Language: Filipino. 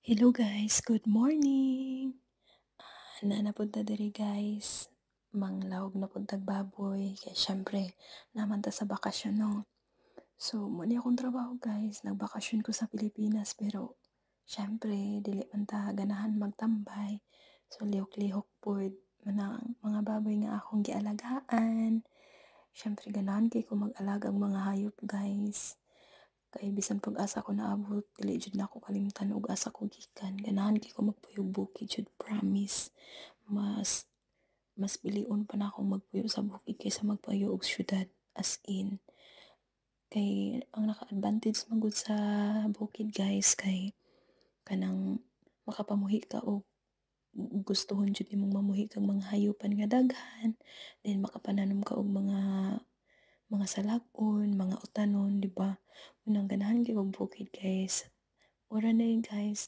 Hello guys, good morning! Napunta diri guys, manglawog na puntag baboy, kaya syempre, naman ta sa bakasyon no. So, muna akong trabaho guys, nagbakasyon ko sa Pilipinas pero, syempre, dili man ta ganahan magtambay. So, lihok-lihok pod, manang mga baboy nga akong gialagaan. Syempre, ganahan kay ko mag-alagang mga hayop guys. Kay bisan pag asa ko naabot, dili jud na ako kalimtan og asa ko gikan. Ganahan kay ko magpuyog bukid jud, promise. Mas piliun pa na akong magpuyo sa bukid kaysa magpuyo og syudad, as in. Kay ang naka-advantage man gud sa bukid guys kay kanang makapamuhi ka og gustuhon jud nimong mamuhi kang mga hayupan nga daghan, then makapananom ka og mga salak-on, mga utanon, di ba? Unang ganahan kay og bukid guys. Ora na guys,